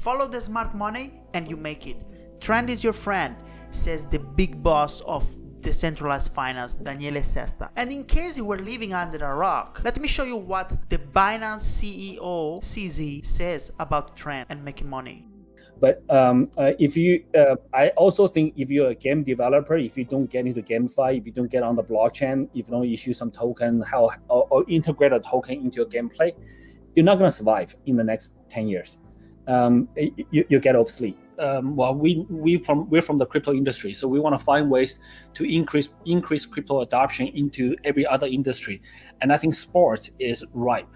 Follow the smart money and you make it. Trend is your friend, says the big boss of decentralized finance, Daniele Sesta. And in case you were living under a rock, let me show you what the Binance CEO CZ says about trend and making money. But I also think if you're a game developer, if you don't get into GameFi, if you don't get on the blockchain, if you don't issue some token, or integrate a token into your gameplay, you're not going to survive in the next 10 years. You get obsolete. Well, we're from the crypto industry, so we want to find ways to increase crypto adoption into every other industry, and I think sports is ripe.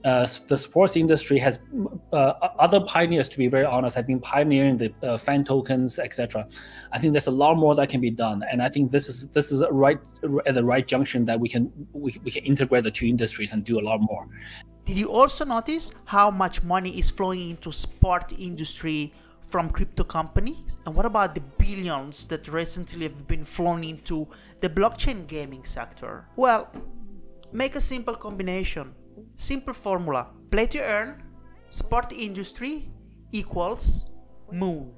The sports industry has other pioneers, to be very honest, have been pioneering the fan tokens, etc. I think there's a lot more that can be done, and I think this is at the right junction that we can integrate the two industries and do a lot more. Did you also notice how much money is flowing into sport industry from crypto companies? And what about the billions that recently have been flown into the blockchain gaming sector? Well, make a simple combination. Simple formula. Play to earn, sport industry equals moon.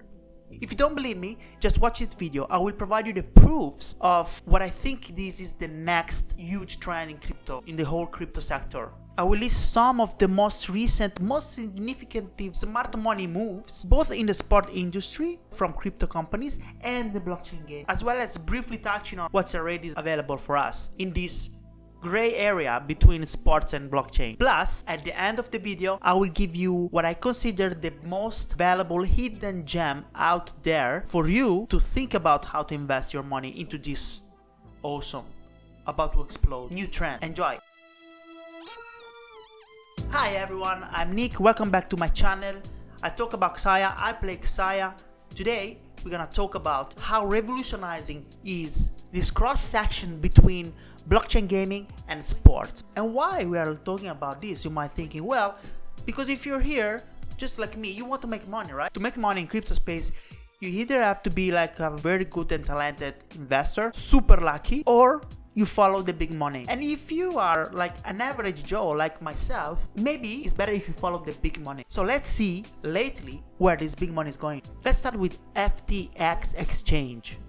If you don't believe me, just watch this video. I will provide you the proofs of what I think this is the next huge trend in crypto, in the whole crypto sector. I will list some of the most recent, most significant smart money moves, both in the sport industry from crypto companies and the blockchain game, as well as briefly touching on what's already available for us in this gray area between sports and blockchain. Plus, at the end of the video, I will give you what I consider the most valuable hidden gem out there for you to think about how to invest your money into this awesome, about to explode new trend. Enjoy! Hi everyone, I'm Nick. Welcome back to my channel. I talk about Xaya, I play Xaya. Today, we're gonna talk about how revolutionizing is this cross-section between blockchain gaming and sports. And why we are talking about this, you might thinking, well, because if you're here, just like me, you want to make money, right? To make money in crypto space, you either have to be like a very good and talented investor, super lucky, or you follow the big money. And if you are like an average Joe like myself, maybe it's better if you follow the big money. So let's see lately where this big money is going. Let's start with FTX Exchange.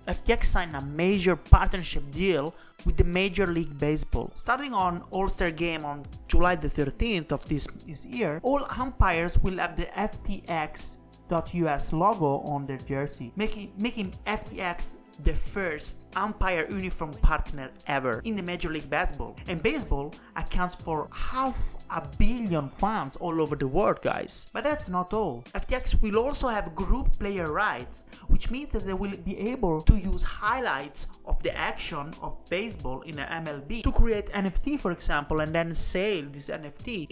FTX signed a major partnership deal with the Major League Baseball. Starting on All-Star Game on July the 13th of this year, all umpires will have the FTX.US logo on their jersey, making FTX the first umpire uniform partner ever in the Major League Baseball. And baseball accounts for 500 million fans all over the world, guys. But that's not all. FTX will also have group player rights, which means that they will be able to use highlights of the action of baseball in the MLB to create NFT, for example, and then sell this NFT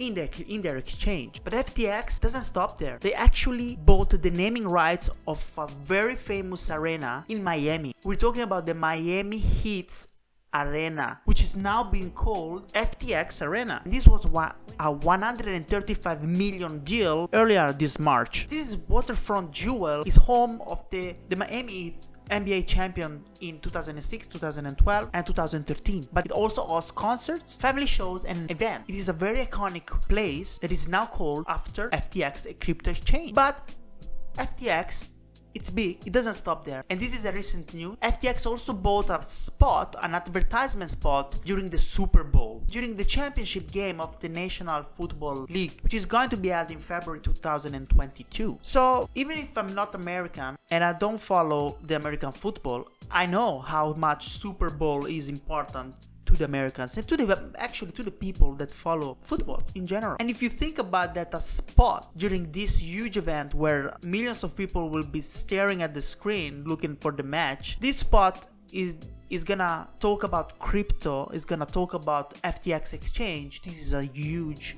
in their exchange. But FTX doesn't stop there. They actually bought the naming rights of a very famous arena in Miami. We're talking about the Miami Heat's Arena, which is now being called FTX Arena. This was a 135 million deal earlier this March. This waterfront jewel is home of the Miami Heat's NBA champion in 2006, 2012, and 2013. But it also hosts concerts, family shows, and events. It is a very iconic place that is now called after FTX, a crypto exchange. But FTX, it's big, it doesn't stop there. And this is a recent news. FTX also bought an advertisement spot during the Superbowl, during the championship game of the National Football League, which is going to be held in February 2022. So even if I'm not American and I don't follow the American football, I know how much Super Bowl is important to the Americans and to the people that follow football in general. And if you think about that, a spot during this huge event where millions of people will be staring at the screen looking for the match, this spot is gonna talk about crypto, is gonna talk about FTX exchange. This is a huge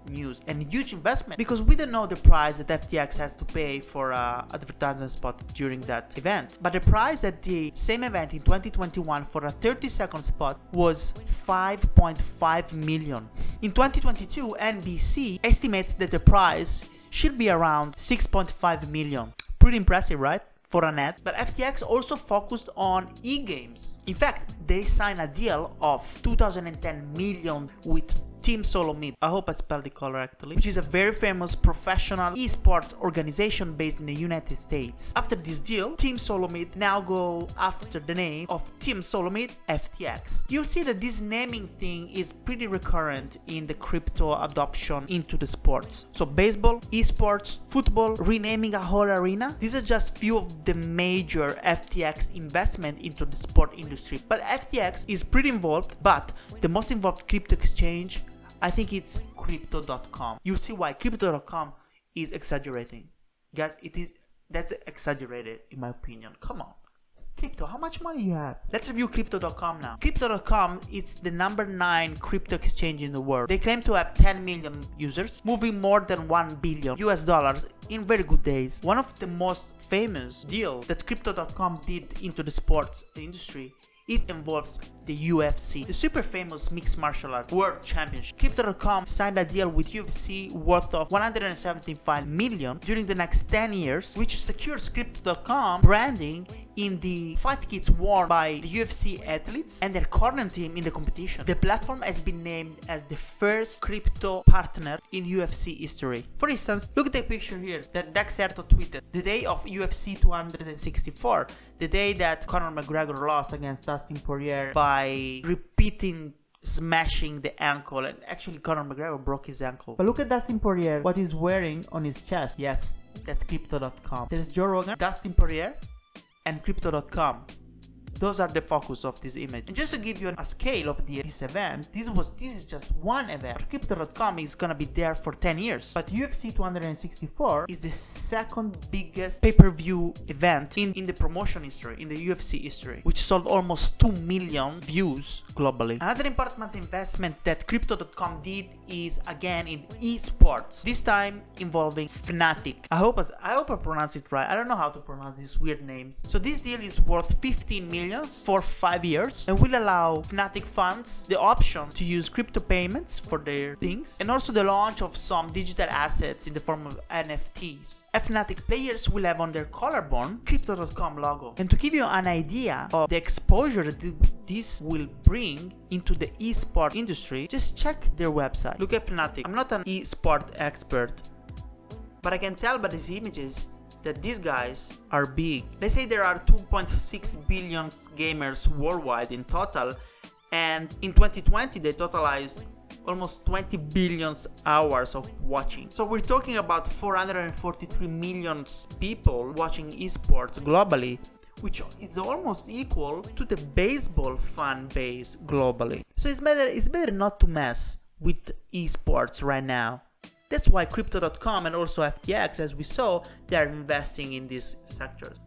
news and huge investment, because we don't know the price that FTX has to pay for a advertisement spot during that event. But the price at the same event in 2021 for a 30-second spot was 5.5 million. In 2022, NBC estimates that the price should be around 6.5 million. Pretty impressive, right? For an ad. But FTX also focused on e-games. In fact, they signed a deal of 2010 million with Team Solomid, I hope I spelled it correctly, which is a very famous professional esports organization based in the United States. After this deal, Team Solomid now go after the name of Team Solomid FTX. You'll see that this naming thing is pretty recurrent in the crypto adoption into the sports. So baseball, esports, football, renaming a whole arena. These are just few of the major FTX investment into the sport industry. But FTX is pretty involved, but the most involved crypto exchange, I think it's crypto.com. You'll see why crypto.com is exaggerating. Guys, that's exaggerated in my opinion. Come on. Crypto, how much money you have? Let's review crypto.com now. Crypto.com is the number 9 crypto exchange in the world. They claim to have 10 million users, moving more than $1 billion US in very good days. One of the most famous deals that crypto.com did into the sports industry, it involves the UFC, the super famous mixed martial arts world championship. Crypto.com signed a deal with UFC worth of 175 million during the next 10 years, which secures Crypto.com branding in the fight kits worn by the UFC athletes and their corner team in the competition. The platform has been named as the first crypto partner in UFC history. For instance, look at the picture here that Xaya tweeted the day of UFC 264, the day that Conor McGregor lost against Dustin Poirier by repeating smashing the ankle, and actually Conor McGregor broke his ankle. But look at Dustin Poirier, what he's wearing on his chest. Yes, that's Crypto.com. There's Joe Rogan, Dustin Poirier, and Crypto.com. Those are the focus of this image. And just to give you a scale of this event, this is just one event. Crypto.com is gonna be there for 10 years. But UFC 264 is the second biggest pay-per-view event in the promotion history, in the UFC history, which sold almost 2 million views globally. Another important investment that Crypto.com did is again in eSports, this time involving FNATIC. I hope I pronounce it right. I don't know how to pronounce these weird names. So this deal is worth 15 million for 5 years and will allow FNATIC fans the option to use crypto payments for their things, and also the launch of some digital assets in the form of NFTs. FNATIC players will have on their collarbone Crypto.com logo. And to give you an idea of the exposure that this will bring into the eSport industry, just check their website. Look at FNATIC. I'm not an eSport expert, but I can tell by these images that these guys are big. They say there are 2.6 billion gamers worldwide in total, and in 2020 they totalized almost 20 billion hours of watching. So we're talking about 443 million people watching esports globally, which is almost equal to the baseball fan base globally. So it's better not to mess with esports right now. That's why Crypto.com and also FTX, as we saw, they are investing in these sectors.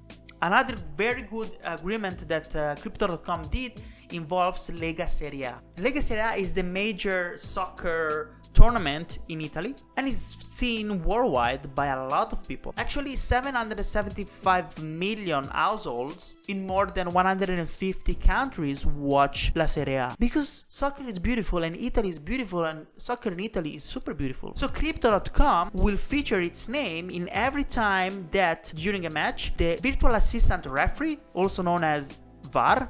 Another very good agreement that Crypto.com did involves Lega Serie A. Lega Serie A is the major soccer tournament in Italy and is seen worldwide by a lot of people. Actually, 775 million households in more than 150 countries watch La Serie A, because soccer is beautiful and Italy is beautiful and soccer in Italy is super beautiful. So Crypto.com will feature its name in every time that during a match the virtual assistant referee, also known as VAR,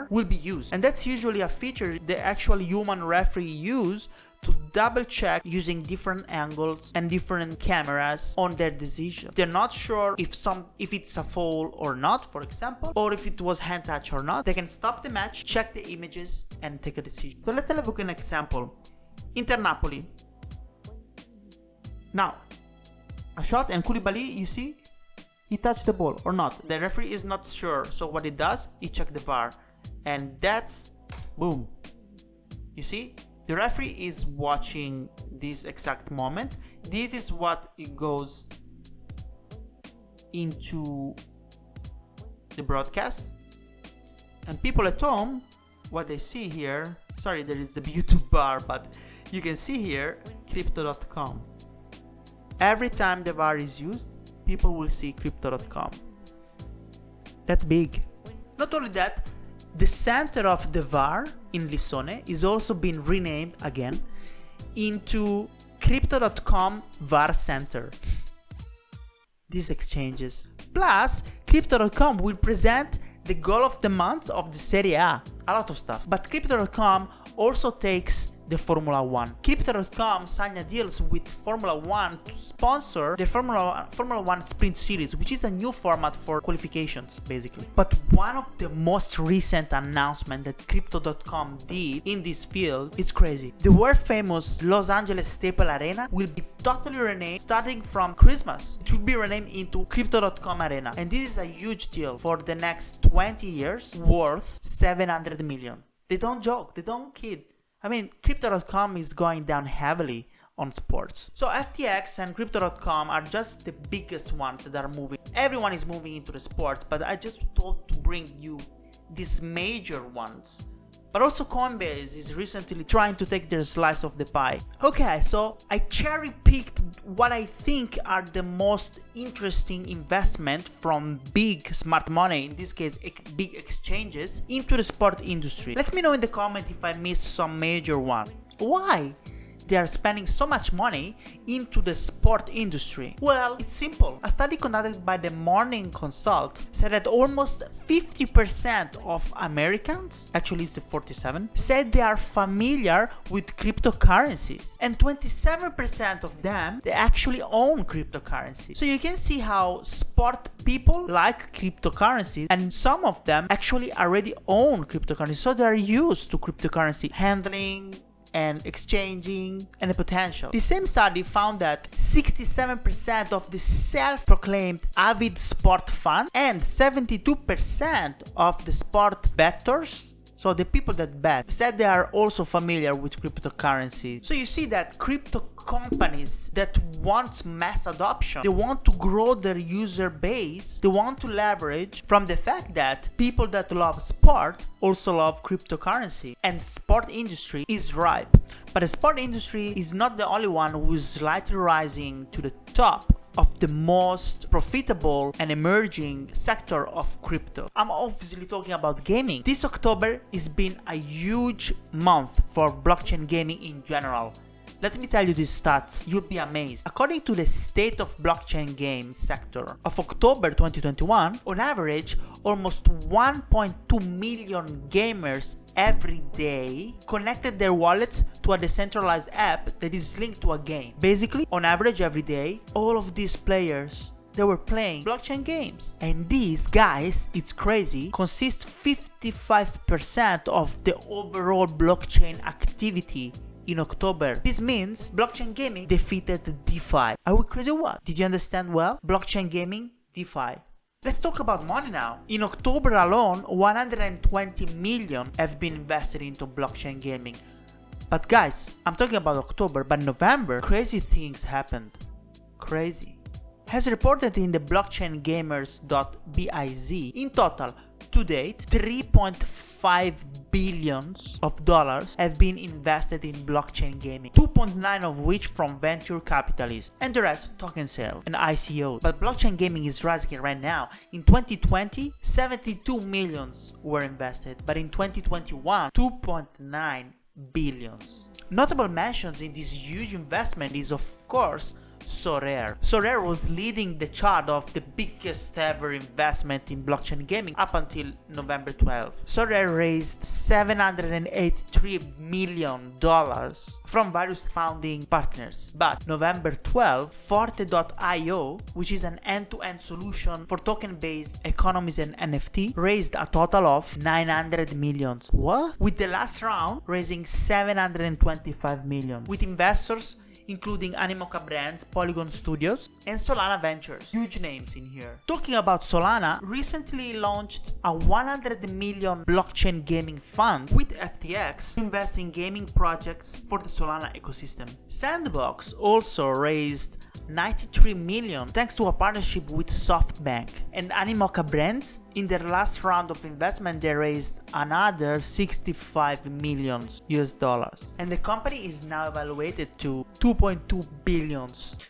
will be used. And that's usually a feature the actual human referee use to double check using different angles and different cameras on their decision. They're not sure if it's a foul or not, for example, or if it was hand touch or not. They can stop the match, check the images, and take a decision. So let's have a look at an example. Inter Napoli. Now, a shot and Koulibaly, you see, he touched the ball or not. The referee is not sure. So what it does, he checks the VAR, and that's boom. You see? The referee is watching this exact moment. This is what it goes into the broadcast. And people at home, what they see here, sorry, there is the YouTube bar, but you can see here, Crypto.com. Every time the VAR is used, people will see Crypto.com. That's big. Not only that, the center of the VAR in Lissone is also being renamed again into Crypto.com VAR Center. These exchanges. Plus, Crypto.com will present the goal of the month of the Serie A. A lot of stuff. But Crypto.com also takes the Formula 1. Crypto.com signed a deal with Formula 1 to sponsor the Formula 1 Sprint Series, which is a new format for qualifications, basically. But one of the most recent announcements that Crypto.com did in this field is crazy. The world famous Los Angeles Staples Arena will be totally renamed starting from Christmas. It will be renamed into Crypto.com Arena. And this is a huge deal for the next 20 years, worth 700 million. They don't joke, they don't kid. I mean, Crypto.com is going down heavily on sports. So FTX and Crypto.com are just the biggest ones that are moving. Everyone is moving into the sports, but I just thought to bring you these major ones. But also Coinbase is recently trying to take their slice of the pie. Okay, so I cherry picked what I think are the most interesting investment from big smart money, in this case big exchanges, into the sport industry. Let me know in the comment if I missed some major one. Why they are spending so much money into the sport industry? Well, it's simple. A study conducted by the Morning Consult said that almost 50% of Americans, actually it's 47, said they are familiar with cryptocurrencies, and 27% of them, they actually own cryptocurrency. So you can see how sport people like cryptocurrencies, and some of them actually already own cryptocurrency, so they are used to cryptocurrency handling and exchanging and the potential. The same study found that 67% of the self-proclaimed avid sport fans and 72% of the sport bettors, so the people that bet, said they are also familiar with cryptocurrency. So you see that crypto companies that want mass adoption, they want to grow their user base, they want to leverage from the fact that people that love sport also love cryptocurrency, and sport industry is ripe. But the sport industry is not the only one who is slightly rising to the top of the most profitable and emerging sector of crypto. I'm obviously talking about gaming. This October has been a huge month for blockchain gaming in general. Let me tell you these stats, you'll be amazed. According to the State of Blockchain Games sector of October 2021, on average, almost 1.2 million gamers every day connected their wallets to a decentralized app that is linked to a game. Basically, on average every day, all of these players, they were playing blockchain games. And these guys, it's crazy, consist 55% of the overall blockchain activity in October. This means blockchain gaming defeated DeFi. Are we crazy or what? Did you understand well? Blockchain gaming, DeFi. Let's talk about money now. In October alone, 120 million have been invested into blockchain gaming. But guys, I'm talking about October, but November, crazy things happened. Crazy. As reported in the blockchaingamers.biz, in total, to date, $3.5 billion have been invested in blockchain gaming, 2.9 of which from venture capitalists, and the rest token sale and ICO. But blockchain gaming is rising right now. In 2020, 72 millions were invested, but in 2021, 2.9 billions. Notable mentions in this huge investment is, of course, Sorare. Sorare was leading the chart of the biggest ever investment in blockchain gaming up until November 12. Sorare raised $783 million from various founding partners. But November 12, Forte.io, which is an end-to-end solution for token-based economies and NFT, raised a total of 900 million. What? With the last round raising 725 million, with investors including Animoca Brands, Polygon Studios, and Solana Ventures. Huge names in here. Talking about Solana, recently launched a 100 million blockchain gaming fund with FTX to invest in gaming projects for the Solana ecosystem. Sandbox also raised 93 million thanks to a partnership with SoftBank. And Animoca Brands, in their last round of investment, they raised another 65 million US dollars. And the company is now evaluated to 2.2 billion.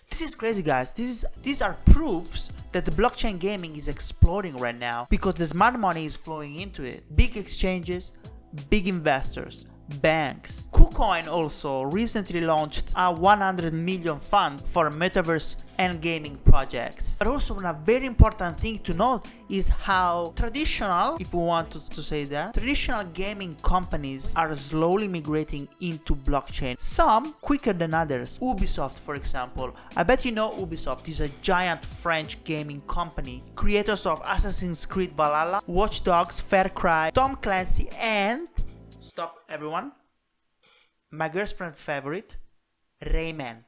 This is crazy, guys. These are proofs that the blockchain gaming is exploding right now because the smart money is flowing into it. Big exchanges, big investors, banks. KuCoin also recently launched a 100 million fund for metaverse and gaming projects. But also a very important thing to note is how traditional, if we want to say that, traditional gaming companies are slowly migrating into blockchain. Some quicker than others. Ubisoft, for example. I bet you know Ubisoft is a giant French gaming company. Creators of Assassin's Creed Valhalla, Watch Dogs, Far Cry, Tom Clancy, and stop everyone, my girlfriend's favorite, Rayman.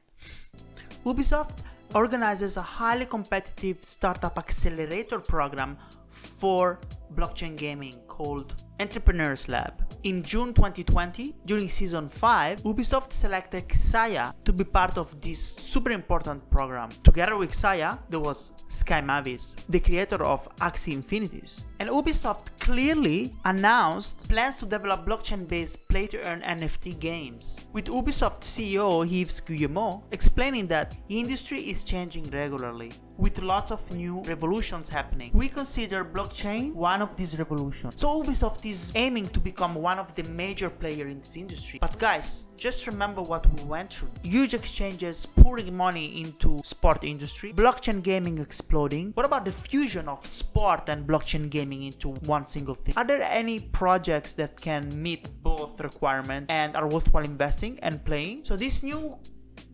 Ubisoft organizes a highly competitive startup accelerator program for blockchain gaming called Entrepreneurs Lab. In June 2020, during Season 5, Ubisoft selected Xaya to be part of this super important program. Together with Xaya, there was Sky Mavis, the creator of Axie Infinities. And Ubisoft clearly announced plans to develop blockchain-based play-to-earn NFT games, with Ubisoft CEO Yves Guillemot explaining that the industry is changing regularly, with lots of new revolutions happening. We consider blockchain one of these revolutions. So Ubisoft is aiming to become one of the major players in this industry. But guys, just remember what we went through. Huge exchanges pouring money into sport industry, blockchain gaming exploding. What about the fusion of sport and blockchain gaming into one single thing? Are there any projects that can meet both requirements and are worthwhile investing and playing? So this new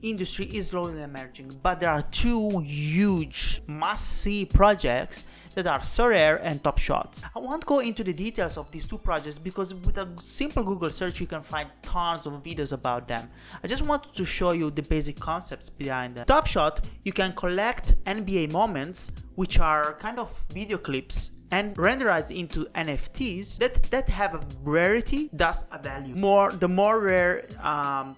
industry is slowly emerging, but there are two huge must-see projects that are Sorare and Top Shots. I won't go into the details of these two projects because with a simple Google search you can find tons of videos about them. I just wanted to show you the basic concepts behind them. Top Shot, you can collect NBA moments, which are kind of video clips, and renderized into NFTs that have a rarity, thus a value. The more rare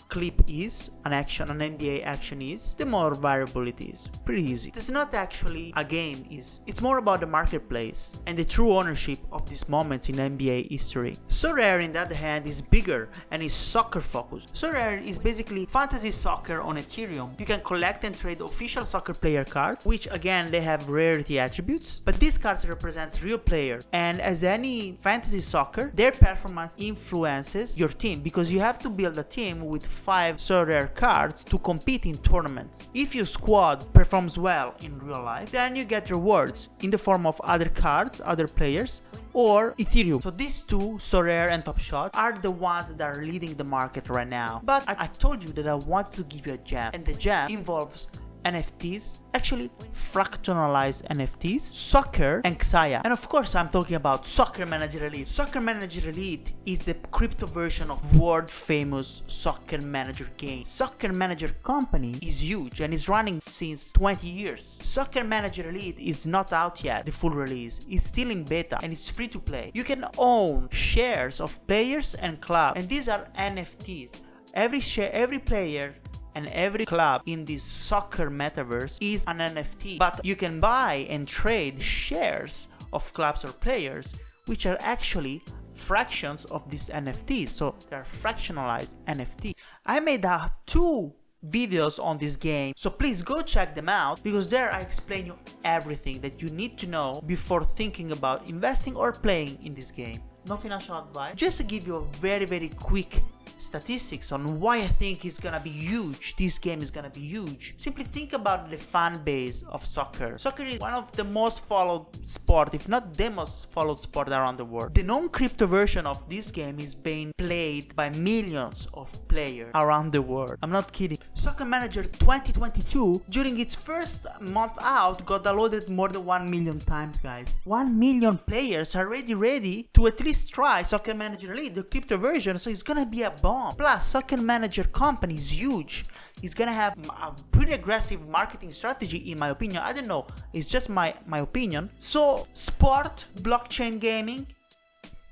clip is, an NBA action is, the more variable it is. Pretty easy. It's not actually a game, it's more about the marketplace and the true ownership of these moments in NBA history. Sorare, on the other hand, is bigger and is soccer focused. Sorare is basically fantasy soccer on Ethereum. You can collect and trade official soccer player cards, which again they have rarity attributes, but these cards represent real player, and as any fantasy soccer, their performance influences your team because you have to build a team with 5 Sorare cards to compete in tournaments. If your squad performs well in real life, then you get rewards in the form of other cards, other players, or Ethereum. So these two, Sorare and Top Shot, are the ones that are leading the market right now. But I told you that I wanted to give you a gem, and the gem involves NFTs, actually fractionalized NFTs, soccer, and Xaya. And of course I'm talking about Soccer Manager Elite. Soccer Manager Elite is the crypto version of world famous Soccer Manager game. Soccer Manager company is huge and is running since 20 years. Soccer Manager Elite is not out yet, the full release. It's still in beta and it's free to play. You can own shares of players and clubs, and these are NFTs. Every player and every club in this soccer metaverse is an NFT, but you can buy and trade shares of clubs or players, which are actually fractions of these NFTs. So they're fractionalized NFT. I made 2 videos on this game, so please go check them out because there I explain you everything that you need to know before thinking about investing or playing in this game. No financial advice, just to give you a very quick statistics on why I think it's gonna be huge. This game is gonna be huge. Simply think about the fan base of soccer. Soccer is one of the most followed sport, if not the most followed sport around the world. The non-crypto version of this game is being played by millions of players around the world. I'm not kidding. Soccer Manager 2022, during its first month out, got downloaded more than 1 million times, guys. 1 million players are already ready to at least try Soccer Manager Elite, the crypto version, so it's gonna be a bomb. Plus, Soccer Manager company is huge. It's gonna have a pretty aggressive marketing strategy, in my opinion. I don't know, it's just my opinion. So, sport, blockchain gaming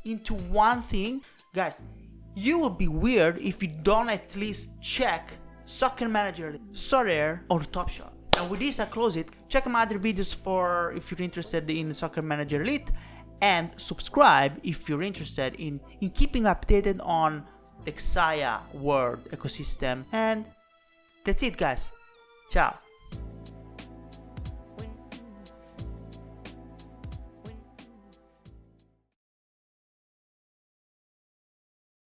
into one thing. Guys, you will be weird if you don't at least check Soccer Manager, Sorare, or Top Shot. And with this, I close it. Check my other videos for if you're interested in Soccer Manager Elite, and subscribe if you're interested in keeping updated on the Xaya world ecosystem. And that's it, guys. Ciao.